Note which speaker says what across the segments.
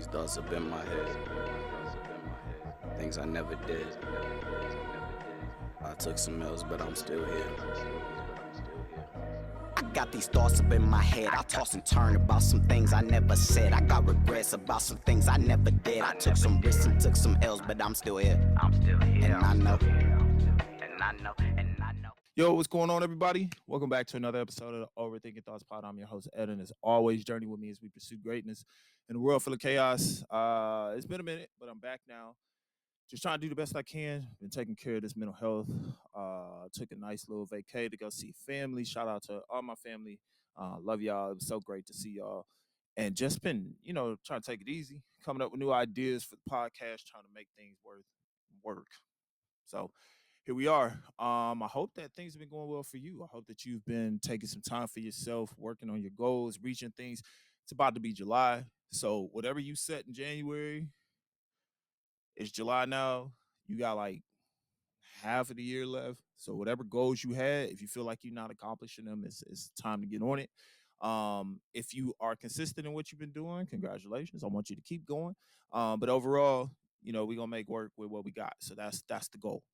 Speaker 1: these thoughts up in my head, things I never did. I took some L's, but I'm still here.
Speaker 2: I got these thoughts up in my head. I toss and turn about some things I never said. I got regrets about some things I never did. I took some risks and took some L's, but I'm still here. And I know.
Speaker 3: Yo, what's going on, everybody? Welcome back to another episode of the Overthinking Thoughts Pod. I'm your host, Ed, and as always, journey with me as we pursue greatness in a world full of chaos. It's been a minute, but I'm back now. Just trying to do the best I can. Been taking care of this mental health. Took a nice little vacay to go see family. Shout out to all my family. Love y'all. It was so great to see y'all. And just been, trying to take it easy, coming up with new ideas for the podcast, trying to make things work. So here we are. I hope that things have been going well for you. I hope that you've been taking some time for yourself, working on your goals, reaching things. It's about to be July. So whatever you set in January, it's July now. You got like half of the year left. So whatever goals you had, if you feel like you're not accomplishing them, it's time to get on it. If you are consistent in what you've been doing, congratulations. I want you to keep going. But overall, we're gonna make work with what we got. So that's the goal.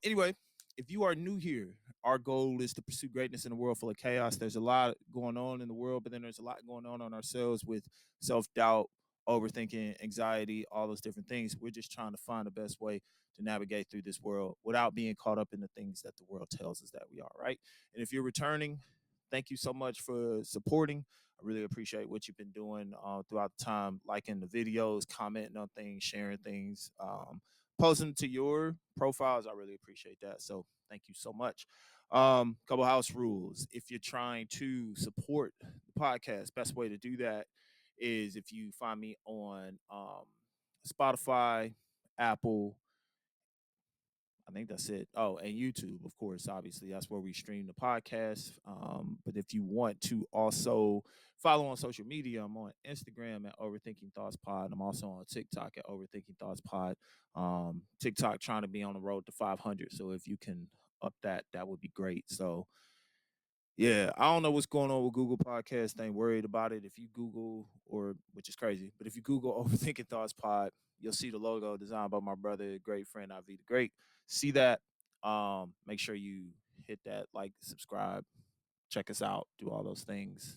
Speaker 3: Anyway, if you are new here, our goal is to pursue greatness in a world full of chaos. There's a lot going on in the world, but then there's a lot going on ourselves with self-doubt, overthinking, anxiety, all those different things. We're just trying to find the best way to navigate through this world without being caught up in the things that the world tells us that we are, right? And if you're returning, thank you so much for supporting. I really appreciate what you've been doing throughout the time, liking the videos, commenting on things, sharing things, posting to your profiles. I really appreciate that. So thank you so much. Couple house rules. If you're trying to support the podcast, best way to do that is if you find me on Spotify, Apple, I think that's it. Oh, and YouTube, of course, obviously. That's where we stream the podcast. But if you want to also follow on social media, I'm on Instagram at Overthinking Thoughts Pod. I'm also on TikTok at Overthinking Thoughts Pod. TikTok trying to be on the road to 500. So if you can up that, that would be great. So yeah, I don't know what's going on with Google Podcasts. Ain't worried about it. If you Google, or which is crazy, but if you Google Overthinking Thoughts Pod, you'll see the logo designed by my brother, great friend IV the Great. See that. Make sure you hit that like, subscribe, check us out, do all those things.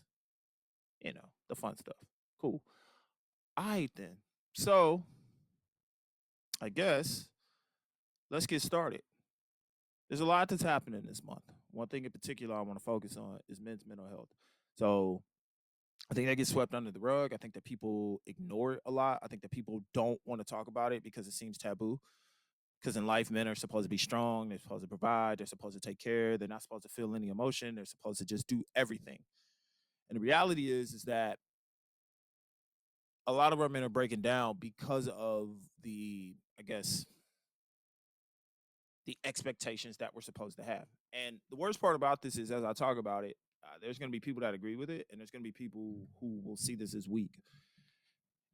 Speaker 3: The fun stuff. Cool. All right then. So I guess let's get started. There's a lot that's happening this month. One thing in particular I want to focus on is men's mental health. So I think that gets swept under the rug. I think that people ignore it a lot. I think that people don't want to talk about it because it seems taboo. Because in life, men are supposed to be strong. They're supposed to provide. They're supposed to take care. They're not supposed to feel any emotion. They're supposed to just do everything. And the reality is that a lot of our men are breaking down because of the, I guess, the expectations that we're supposed to have. And the worst part about this is, as I talk about it, there's going to be people that agree with it, and there's going to be people who will see this as weak.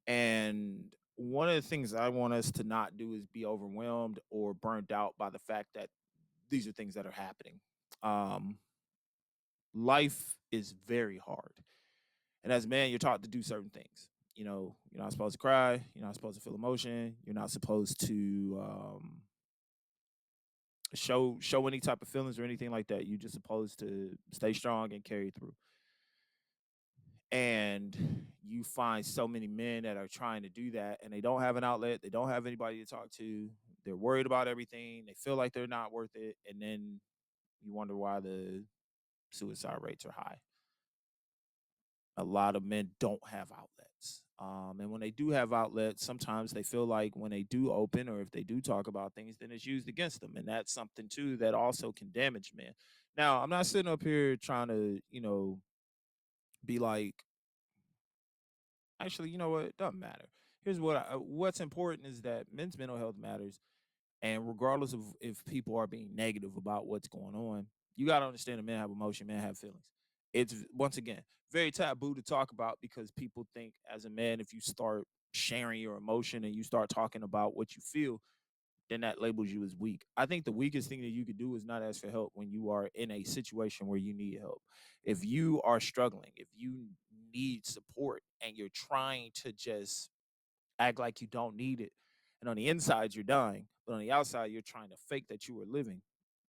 Speaker 3: And one of the things I want us to not do is be overwhelmed or burnt out by the fact that these are things that are happening. Um, Life is very hard. And as a man, you're taught to do certain things. You're not supposed to cry. You're not supposed to feel emotion. You're not supposed to show any type of feelings or anything like that. You're just supposed to stay strong and carry through. And you find so many men that are trying to do that, and they don't have an outlet. They don't have anybody to talk to. They're worried about everything. They feel like they're not worth it. And then you wonder why the suicide rates are high. A lot of men don't have outlets. And when they do have outlets, sometimes they feel like when they do open, or if they do talk about things, then it's used against them. And that's something too that also can damage men. Now, I'm not sitting up here trying to, be like, actually, you know what? It doesn't matter. Here's what's important is that men's mental health matters. And regardless of if people are being negative about what's going on, you got to understand that men have emotion, men have feelings. It's, once again, very taboo to talk about because people think as a man, if you start sharing your emotion and you start talking about what you feel, then that labels you as weak. I think the weakest thing that you could do is not ask for help when you are in a situation where you need help. If you are struggling, if you need support and you're trying to just act like you don't need it. And on the inside, you're dying. But on the outside, you're trying to fake that you are living.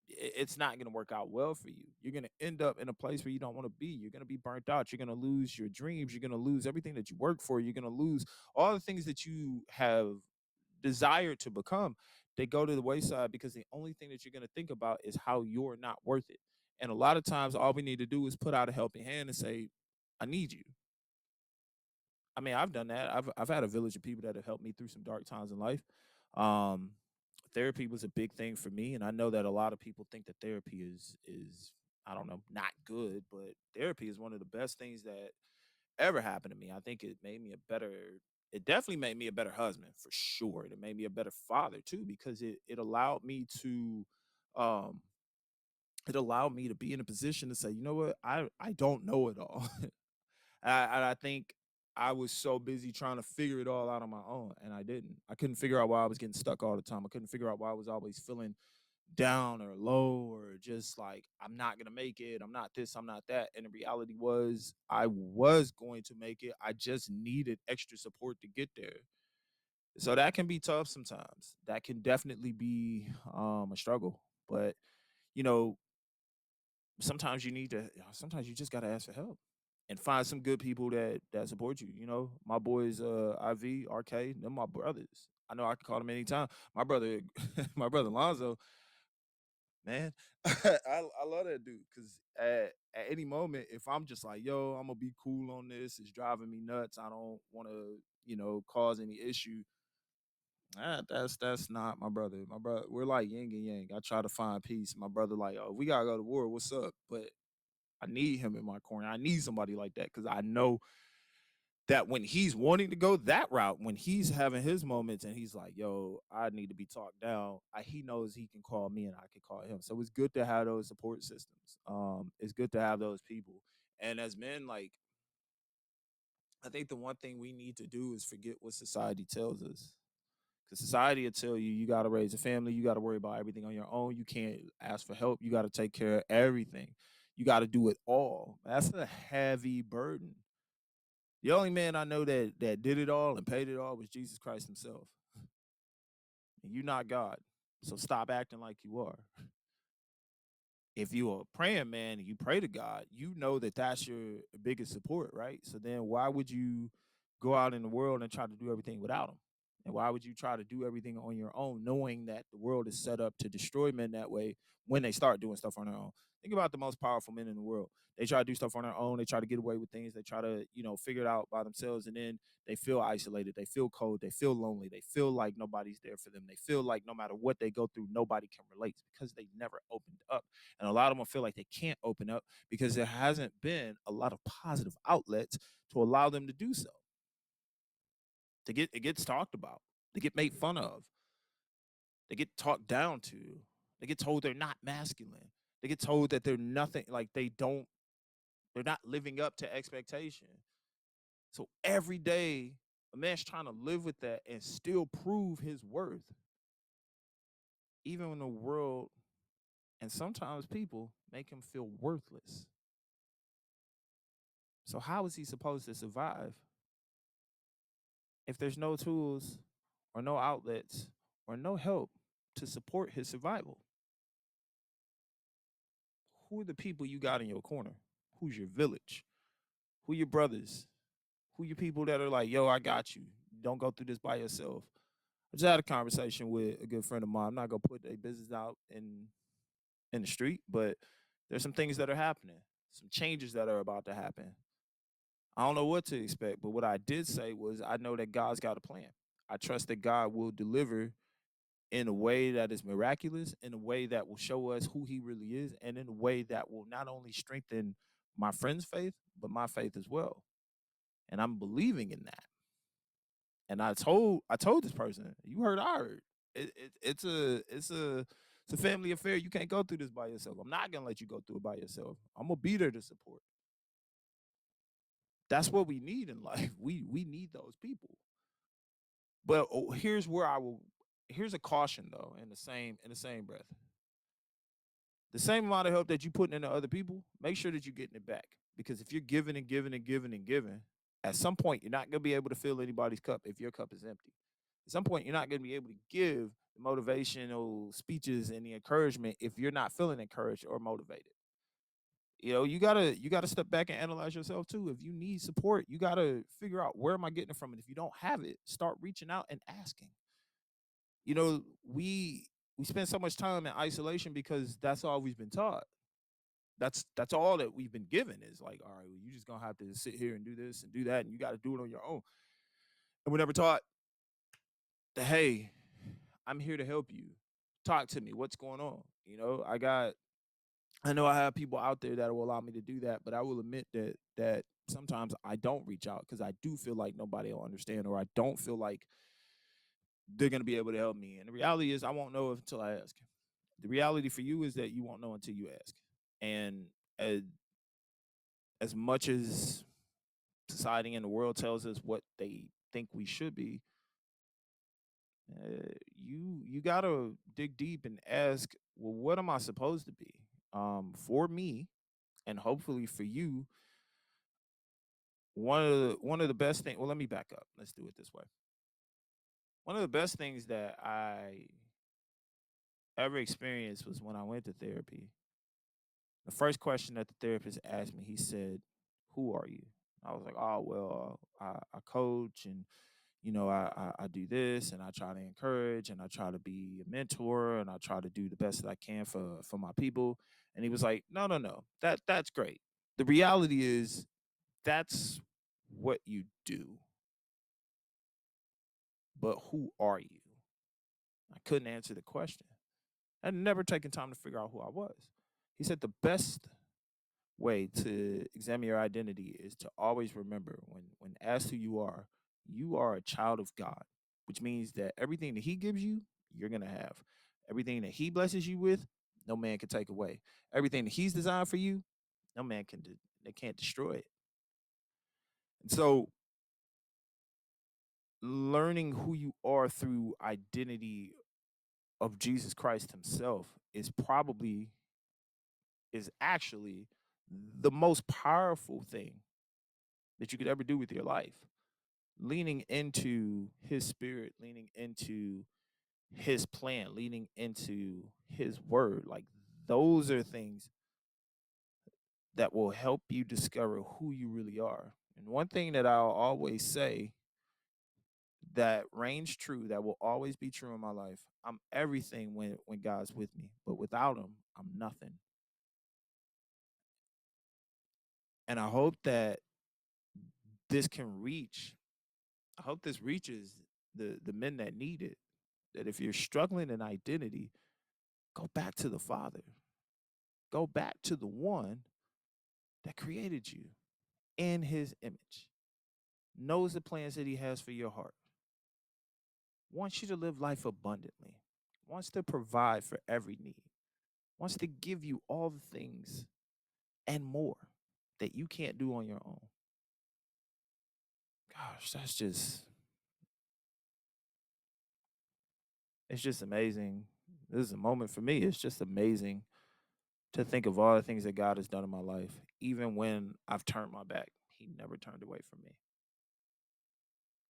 Speaker 3: It's not going to work out well for you. You're going to end up in a place where you don't want to be. You're going to be burnt out. You're going to lose your dreams. You're going to lose everything that you work for. You're going to lose all the things that you have desired to become. They go to the wayside because the only thing that you're going to think about is how you're not worth it. And a lot of times, all we need to do is put out a helping hand and say, I need you. I mean, I've done that. I've had a village of people that have helped me through some dark times in life. Um, Therapy was a big thing for me, and I know that a lot of people think that therapy is I don't know, not good, but therapy is one of the best things that ever happened to me. I think it made me a better. It definitely made me a better husband for sure. It made me a better father too because it allowed me to um it allowed me to be in a position to say, you know what, I don't know it all. I think I was so busy trying to figure it all out on my own, and I didn't. I couldn't figure out why I was getting stuck all the time. I couldn't figure out why I was always feeling down or low or just like I'm not gonna make it. I'm not this. I'm not that. And the reality was, I was going to make it. I just needed extra support to get there. So that can be tough sometimes. That can definitely be a struggle. But you know, sometimes you need to. Sometimes you just gotta ask for help and find some good people that support you. You know, my boys, IV, RK, they're my brothers. I know I can call them anytime. My brother, my brother Lonzo, man, I love that dude because at any moment, if I'm just like, yo, I'm gonna be cool on this, it's driving me nuts. I don't want to, cause any issue. That's not my brother. My brother, we're like yin and yang. I try to find peace. My brother, like, oh, we gotta go to war. What's up? But I need him in my corner. I need somebody like that because I know that when he's wanting to go that route, when he's having his moments and he's like, yo, I need to be talked down, he knows he can call me and I can call him. So it's good to have those support systems. It's good to have those people. And as men, like, I think the one thing we need to do is forget what society tells us. Because society will tell you, you got to raise a family, you got to worry about everything on your own. You can't ask for help. You got to take care of everything. You got to do it all. That's a heavy burden. The only man I know that did it all and paid it all was Jesus Christ himself. And you're not God. So stop acting like you are. If you're a praying man and you pray to God, you know that that's your biggest support, right? So then why would you go out in the world and try to do everything without him? And why would you try to do everything on your own, knowing that the world is set up to destroy men that way when they start doing stuff on their own? Think about the most powerful men in the world. They try to do stuff on their own. They try to get away with things. They try to, figure it out by themselves. And then they feel isolated. They feel cold. They feel lonely. They feel like nobody's there for them. They feel like no matter what they go through, nobody can relate because they never opened up. And a lot of them feel like they can't open up because there hasn't been a lot of positive outlets to allow them to do so. It gets talked about. They get made fun of. They get talked down to. They get told they're not masculine. They get told that they're nothing, like they're not living up to expectation. So every day, a man's trying to live with that and still prove his worth, even when the world and sometimes people make him feel worthless. So how is he supposed to survive if there's no tools or no outlets or no help to support his survival? Who are the people you got in your corner? Who's your village? Who your brothers? Who your people that are like, yo, I got you. Don't go through this by yourself. I just had a conversation with a good friend of mine. I'm not gonna put their business out in the street, but there's some things that are happening, some changes that are about to happen. I don't know what to expect, but what I did say was I know that God's got a plan. I trust that God will deliver in a way that is miraculous, in a way that will show us who he really is, and in a way that will not only strengthen my friend's faith, but my faith as well. And I'm believing in that. And I told this person, you heard, I heard. It's a family affair. You can't go through this by yourself. I'm not gonna let you go through it by yourself. I'm gonna be there to support. That's what we need in life. We need those people. But here's a caution though, in the same breath. The same amount of help that you putting into other people, make sure that you're getting it back. Because if you're giving and giving and giving and giving, At some point, you're not going to be able to fill anybody's cup if your cup is empty. At some point, you're not going to be able to give the motivational speeches and the encouragement if you're not feeling encouraged or motivated. You gotta step back and analyze yourself too. If you need support, you gotta figure out, where am I getting it from? And if you don't have it, start reaching out and asking. We spend so much time in isolation because that's all we've been taught. That's all that we've been given, is like, all right, well, you just gonna have to sit here and do this and do that, and you got to do it on your own. And we're never taught that, hey, I'm here to help you. Talk to me. What's going on? I know I have people out there that will allow me to do that, but I will admit that sometimes I don't reach out because I do feel like nobody will understand, or I don't feel like they're gonna be able to help me. And the reality is, I won't know until I ask. The reality for you is that you won't know until you ask. And as, as much as society and the world tells us what they think we should be, you gotta dig deep and ask, well, what am I supposed to be? For me, and hopefully for you, one of the best things. Well, let me back up. Let's do it this way. One of the best things that I ever experienced was when I went to therapy. The first question that the therapist asked me, he said, "Who are you?" I was like, "Oh well, I coach, and I do this, and I try to encourage, and I try to be a mentor, and I try to do the best that I can for my people." And he was like, "No, no, no. That's great. The reality is, that's what you do, but who are you?" I couldn't answer the question. I'd never taken time to figure out who I was. He said the best way to examine your identity is to always remember, when asked who you are a child of God, which means that everything that he gives you, you're gonna have. Everything that he blesses you with, no man can take away. Everything that he's designed for you, no man can they can't destroy it. And so, learning who you are through identity of Jesus Christ himself is actually the most powerful thing that you could ever do with your life. Leaning into his spirit, leaning into his plan, leaning into his word. Like, those are things that will help you discover who you really are. And one thing that I'll always say that reigns true, that will always be true in my life: I'm everything when God's with me, but without him, I'm nothing. And this can reach, I hope this reaches the men that need it. That if you're struggling in identity, go back to the Father. Go back to the one that created you in his image, knows the plans that he has for your heart, wants you to live life abundantly, wants to provide for every need, wants to give you all the things and more that you can't do on your own. Gosh, it's just amazing. This is a moment for me. It's just amazing to think of all the things that God has done in my life. Even when I've turned my back, he never turned away from me.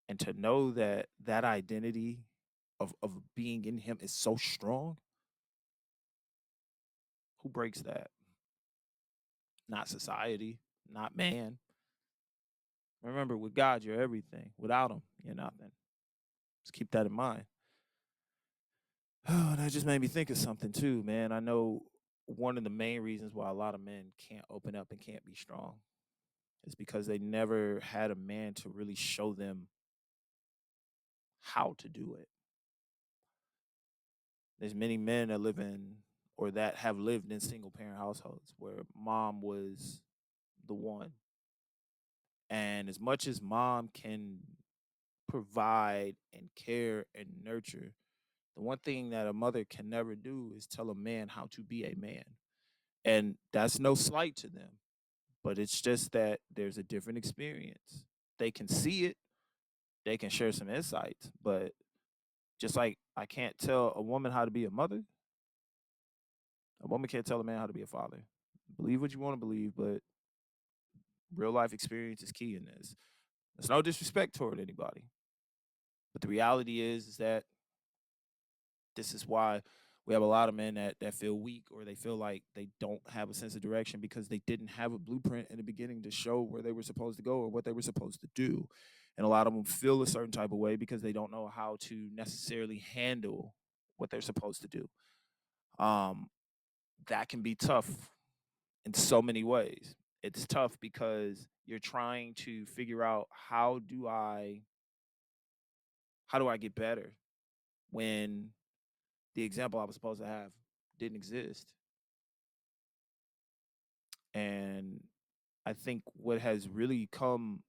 Speaker 3: And to know that that identity of being in him is so strong, who breaks that? Not society, not man. Remember, with God, you're everything. Without him, you're nothing. Just keep that in mind. Oh, that just made me think of something too, man. I know one of the main reasons why a lot of men can't open up and can't be strong is because they never had a man to really show them how to do it. There's many men that live in, or that have lived in, single parent households where mom was the one. And as much as mom can provide and care and nurture, the one thing that a mother can never do is tell a man how to be a man. And that's no slight to them, but it's just that there's a different experience. They can see it, they can share some insights, but just like I can't tell a woman how to be a mother, a woman can't tell a man how to be a father. Believe what you want to believe, but real life experience is key in this. There's no disrespect toward anybody. But the reality is that this is why we have a lot of men that feel weak, or they feel like they don't have a sense of direction because they didn't have a blueprint in the beginning to show where they were supposed to go or what they were supposed to do. And a lot of them feel a certain type of way because they don't know how to necessarily handle what they're supposed to do. Um, that can be tough in so many ways. It's tough because you're trying to figure out how do I get better when the example I was supposed to have didn't exist. And I think what has really come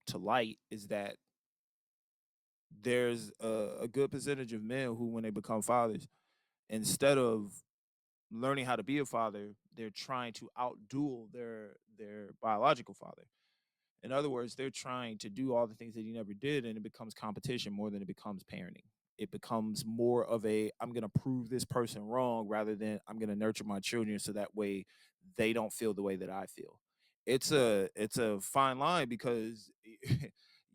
Speaker 3: to light is that there's a good percentage of men who, when they become fathers, instead of learning how to be a father, they're trying to outduel their biological father. In other words, they're trying to do all the things that he never did, and it becomes competition more than it becomes parenting. It becomes more of a I'm going to prove this person wrong rather than I'm going to nurture my children so that way they don't feel the way that I feel. It's a fine line because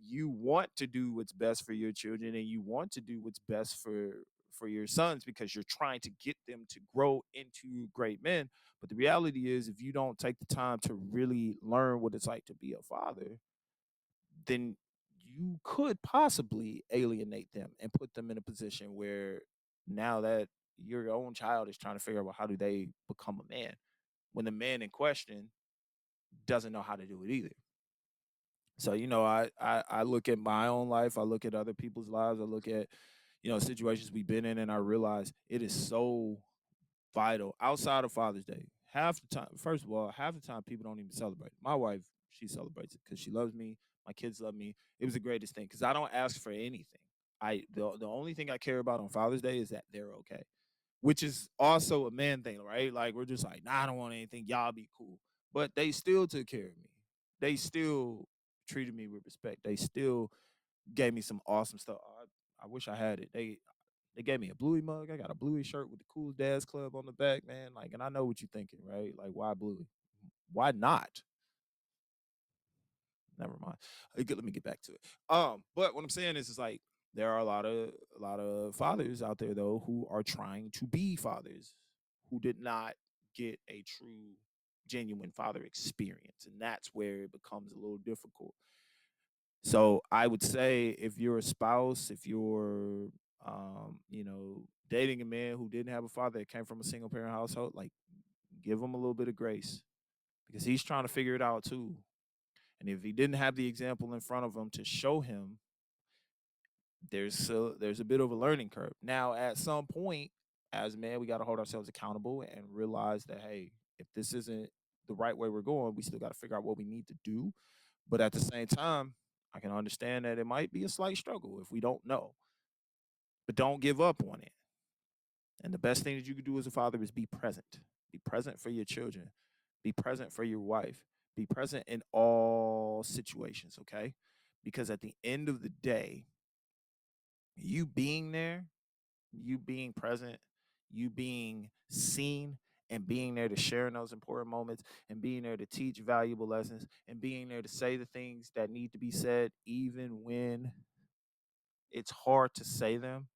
Speaker 3: you want to do what's best for your children and you want to do what's best for your sons because you're trying to get them to grow into great men. But the reality is, if you don't take the time to really learn what it's like to be a father, then you could possibly alienate them and put them in a position where now that your own child is trying to figure out, well, how do they become a man when the man in question doesn't know how to do it either. So I look at my own life, I look at other people's lives, I look at situations we've been in, and I realize it is so vital outside of Father's Day. Half the time, first of all, half the time people don't even celebrate. My wife, she celebrates it because she loves me. My kids love me. It was the greatest thing because I don't ask for anything. The only thing I care about on Father's Day is that they're okay, which is also a man thing, right? Like we're just like, nah, I don't want anything. Y'all be cool, but they still took care of me. They still treated me with respect. They still gave me some awesome stuff. I wish I had it. They gave me a Bluey mug. I got a Bluey shirt with the Cool Dads Club on the back, man. Like, and I know what you're thinking, right? Like, why Bluey? Why not? Never mind. Let me get back to it. But what I'm saying is like there are a lot of fathers out there though who are trying to be fathers who did not get a true, genuine father experience, and that's where it becomes a little difficult. So I would say if you're a spouse, if you're dating a man who didn't have a father that came from a single parent household, like give him a little bit of grace because he's trying to figure it out too. And if he didn't have the example in front of him to show him, there's a bit of a learning curve. Now, at some point, as men, we got to hold ourselves accountable and realize that hey, if this isn't the right way we're going, we still got to figure out what we need to do. But at the same time, I can understand that it might be a slight struggle if we don't know. But don't give up on it. And the best thing that you can do as a father is be present. Be present for your children. Be present for your wife. Be present in all situations, okay? Because at the end of the day, you being there, you being present, you being seen, and being there to share in those important moments, and being there to teach valuable lessons, and being there to say the things that need to be said, even when it's hard to say them.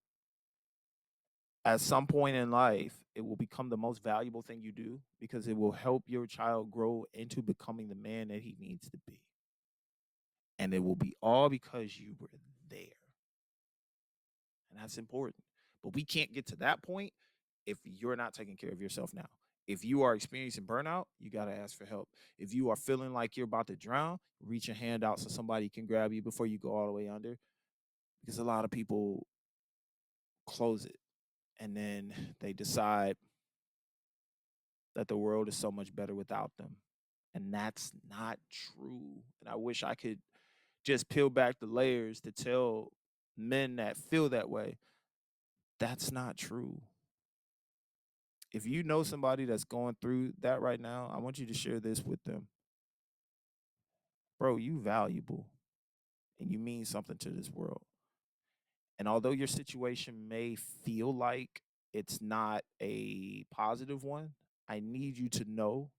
Speaker 3: At some point in life, it will become the most valuable thing you do because it will help your child grow into becoming the man that he needs to be. And it will be all because you were there. And that's important. But we can't get to that point if you're not taking care of yourself now. If you are experiencing burnout, you got to ask for help. If you are feeling like you're about to drown, reach your hand out so somebody can grab you before you go all the way under. Because a lot of people close it and then they decide that the world is so much better without them. And that's not true. And I wish I could just peel back the layers to tell men that feel that way that's not true. If you know somebody that's going through that right now, I want you to share this with them. Bro, you valuable and you mean something to this world. And although your situation may feel like it's not a positive one, I need you to know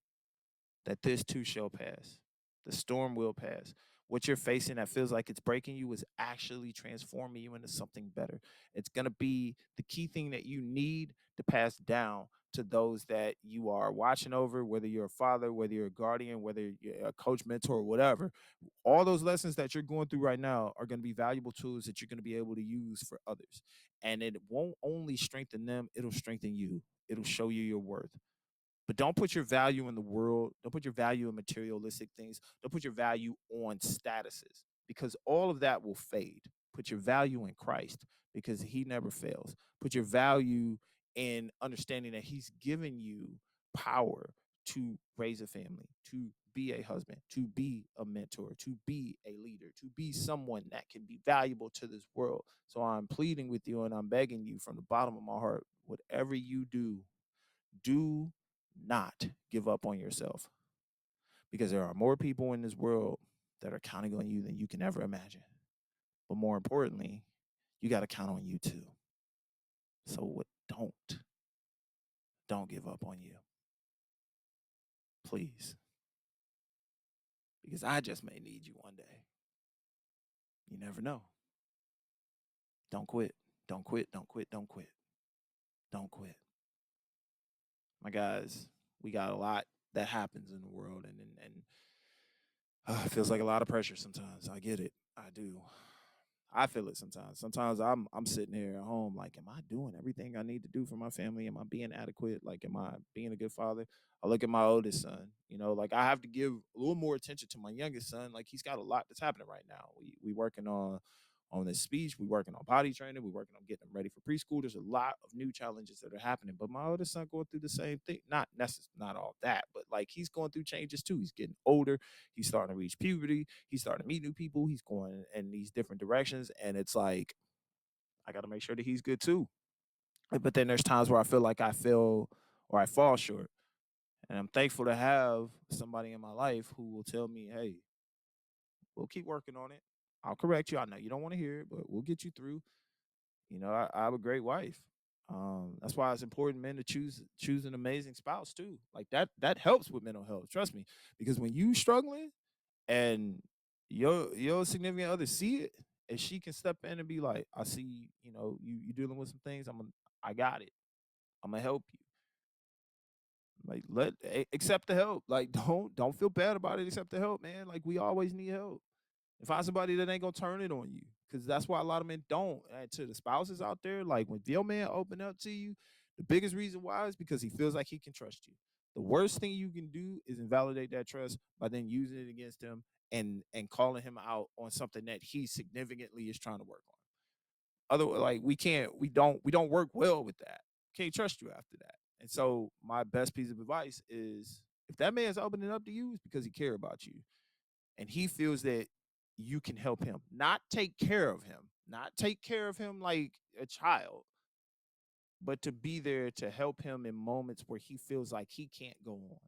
Speaker 3: that this too shall pass. The storm will pass. what you're facing that feels like it's breaking you is actually transforming you into something better. It's going to be the key thing that you need to pass down to those that you are watching over, whether you're a father, whether you're a guardian, whether you're a coach, mentor, whatever. All those lessons that you're going through right now are going to be valuable tools that you're going to be able to use for others. And it won't only strengthen them, it'll strengthen you. It'll show you your worth. But don't put your value in the world. Don't put your value in materialistic things. Don't put your value on statuses because all of that will fade. Put your value in Christ because he never fails. Put your value in understanding that he's given you power to raise a family, to be a husband, to be a mentor, to be a leader, to be someone that can be valuable to this world. So I'm pleading with you and I'm begging you from the bottom of my heart, whatever you do not give up on yourself because there are more people in this world that are counting on you than you can ever imagine. But more importantly, you got to count on you too. So don't give up on you. Please. Because I just may need you one day. You never know. Don't quit. Don't quit. Don't quit. Don't quit. Don't quit. My guys, we got a lot that happens in the world and it feels like a lot of pressure sometimes. I get it. I do. I feel it sometimes. Sometimes I'm sitting here at home like, am I doing everything I need to do for my family? Am I being adequate? Like, am I being a good father? I look at my oldest son, like I have to give a little more attention to my youngest son. Like he's got a lot that's happening right now. We working on this speech, we working on body training, we working on getting them ready for preschool. There's a lot of new challenges that are happening. But my oldest son going through the same thing. Not all that, but like he's going through changes too. He's getting older, he's starting to reach puberty, he's starting to meet new people, he's going in these different directions. And it's like I gotta make sure that he's good too. But then there's times where I feel like I fail or I fall short. And I'm thankful to have somebody in my life who will tell me, hey, we'll keep working on it. I'll correct you. I know you don't want to hear it, but we'll get you through. I have a great wife. That's why it's important, men, to choose an amazing spouse too. Like that helps with mental health. Trust me, because when you struggling and your significant other see it, and she can step in and be like, I see, you dealing with some things. I got it. I'm gonna help you. Like accept the help. Like don't feel bad about it. Accept the help, man. Like we always need help. And find somebody that ain't gonna turn it on you. Cause that's why a lot of men don't. And to the spouses out there, like when your man open up to you, the biggest reason why is because he feels like he can trust you. The worst thing you can do is invalidate that trust by then using it against him and calling him out on something that he significantly is trying to work on. Otherwise, like we don't work well with that. Can't trust you after that. And so my best piece of advice is if that man's opening up to you, it's because he care about you and he feels that you can help him, not take care of him, not take care of him like a child, but to be there to help him in moments where he feels like he can't go on.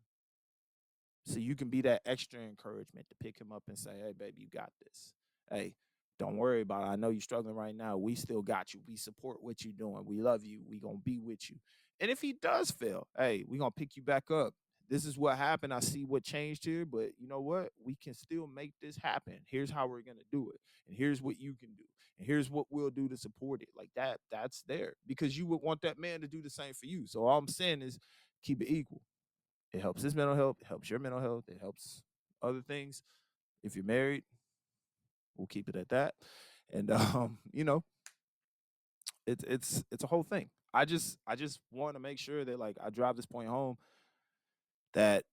Speaker 3: So you can be that extra encouragement to pick him up and say, hey, baby, you got this. Hey, don't worry about it. I know you're struggling right now. We still got you. We support what you're doing. We love you. We gonna be with you. And if he does fail, hey, we gonna pick you back up. This is what happened. I see what changed here, but you know what? We can still make this happen. Here's how we're gonna do it. And here's what you can do. And here's what we'll do to support it. Like that's there. Because you would want that man to do the same for you. So all I'm saying is keep it equal. It helps his mental health. It helps your mental health. It helps other things. If you're married, we'll keep it at that. And it's a whole thing. I just want to make sure that like I drive this point home that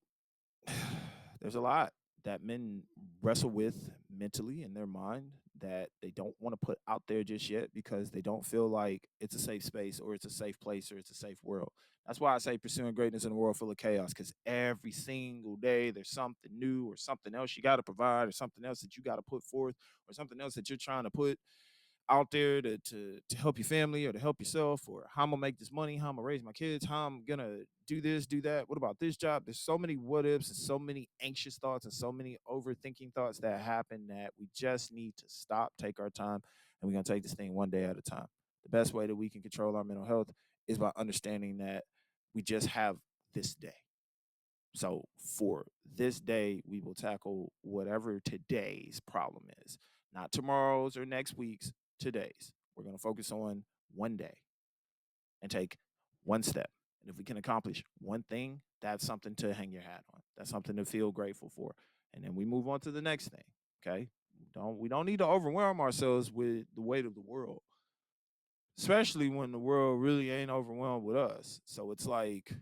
Speaker 3: there's a lot that men wrestle with mentally in their mind that they don't want to put out there just yet because they don't feel like it's a safe space or it's a safe place or it's a safe world. That's why I say pursuing greatness in a world full of chaos because every single day there's something new or something else you got to provide or something else that you got to put forth or something else that you're trying to put out there to help your family or to help yourself or how I'm gonna make this money, how I'm gonna raise my kids, how I'm gonna do this, do that. What about this job? There's so many what ifs and so many anxious thoughts and so many overthinking thoughts that happen that we just need to stop, take our time, and we're gonna take this thing one day at a time. The best way that we can control our mental health is by understanding that we just have this day. So for this day, we will tackle whatever today's problem is, not tomorrow's or next week's, today's. We're going to focus on one day and take one step. And if we can accomplish one thing, that's something to hang your hat on. That's something to feel grateful for. And then we move on to the next thing. Okay. We don't need to overwhelm ourselves with the weight of the world, especially when the world really ain't overwhelmed with us. So it's like,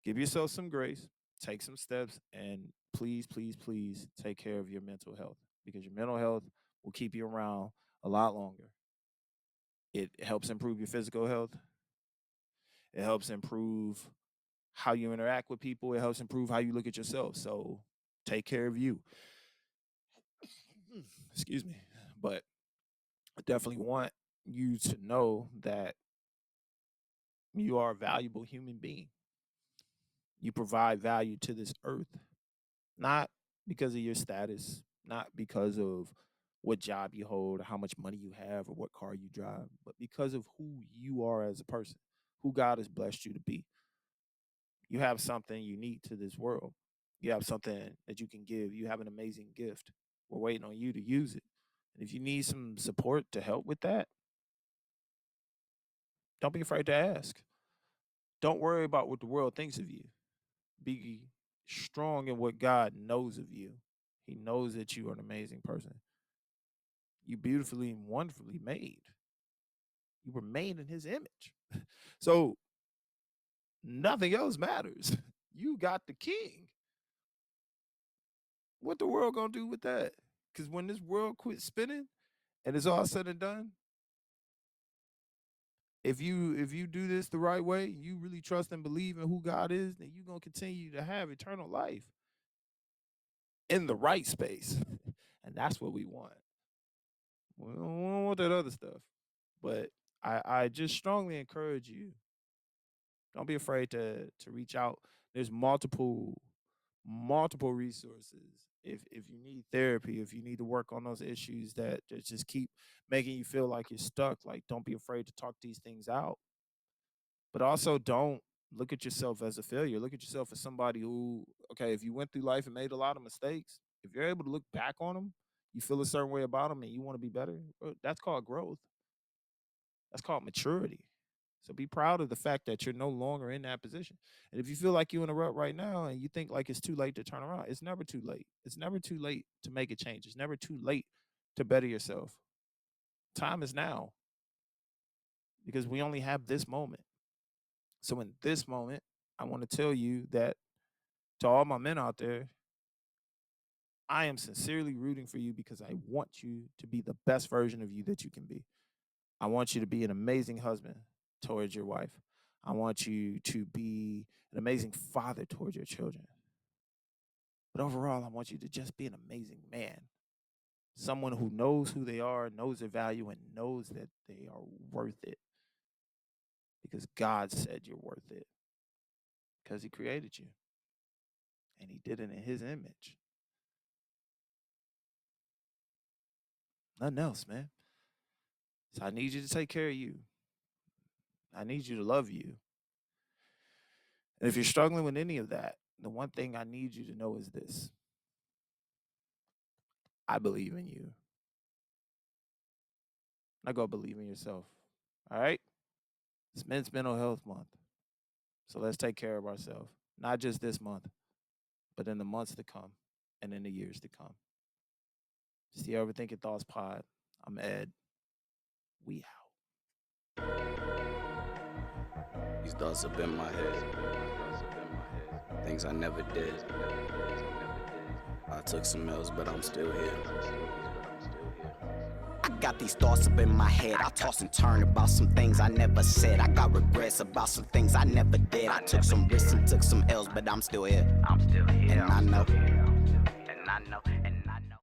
Speaker 3: give yourself some grace, take some steps, and please, please, please take care of your mental health, because your mental health will keep you around a lot longer. It helps improve your physical health. It helps improve how you interact with people. It helps improve how you look at yourself. So take care of you. Excuse me. But I definitely want you to know that you are a valuable human being. You provide value to this earth, not because of your status, not because of what job you hold or how much money you have or what car you drive, but because of who you are as a person, who God has blessed you to be. You have something unique to this world. You have something that you can give. You have an amazing gift. We're waiting on you to use it. And if you need some support to help with that, don't be afraid to ask. Don't worry about what the world thinks of you. Be strong in what God knows of you. He knows that you are an amazing person. You beautifully and wonderfully made. You were made in his image. So nothing else matters. You got the king. What the world gonna do with that? Because when this world quits spinning and it's all said and done, if you do this the right way, you really trust and believe in who God is, then you're gonna continue to have eternal life in the right space. And that's what we want. We don't want that other stuff. But I just strongly encourage you, don't be afraid to reach out. There's multiple resources. If you need therapy, if you need to work on those issues that just keep making you feel like you're stuck, like don't be afraid to talk these things out. But also don't look at yourself as a failure. Look at yourself as somebody who, okay, if you went through life and made a lot of mistakes, if you're able to look back on them, you feel a certain way about them and you want to be better, that's called growth. That's called maturity. So be proud of the fact that you're no longer in that position. And if you feel like you're in a rut right now and you think like it's too late to turn around, it's never too late. It's never too late to make a change. It's never too late to better yourself. Time is now, because we only have this moment. So in this moment, I want to tell you that, to all my men out there, I am sincerely rooting for you because I want you to be the best version of you that you can be. I want you to be an amazing husband towards your wife. I want you to be an amazing father towards your children. But overall, I want you to just be an amazing man. Someone who knows who they are, knows their value, and knows that they are worth it. Because God said you're worth it. Because he created you. And he did it in his image. Nothing else, man. So I need you to take care of you. I need you to love you. And if you're struggling with any of that, the one thing I need you to know is this: I believe in you. Now go believe in yourself. All right? It's Men's Mental Health Month. So let's take care of ourselves. Not just this month, but in the months to come and in the years to come. It's the Overthinking Thoughts Pod. I'm Ed. We out.
Speaker 1: These thoughts up in my head. Things I never did. I took some L's, but I'm still here.
Speaker 2: I got these thoughts up in my head. I toss and turn about some things I never said. I got regrets about some things I never did. I took some risks and took some L's, but I'm still here. And I know.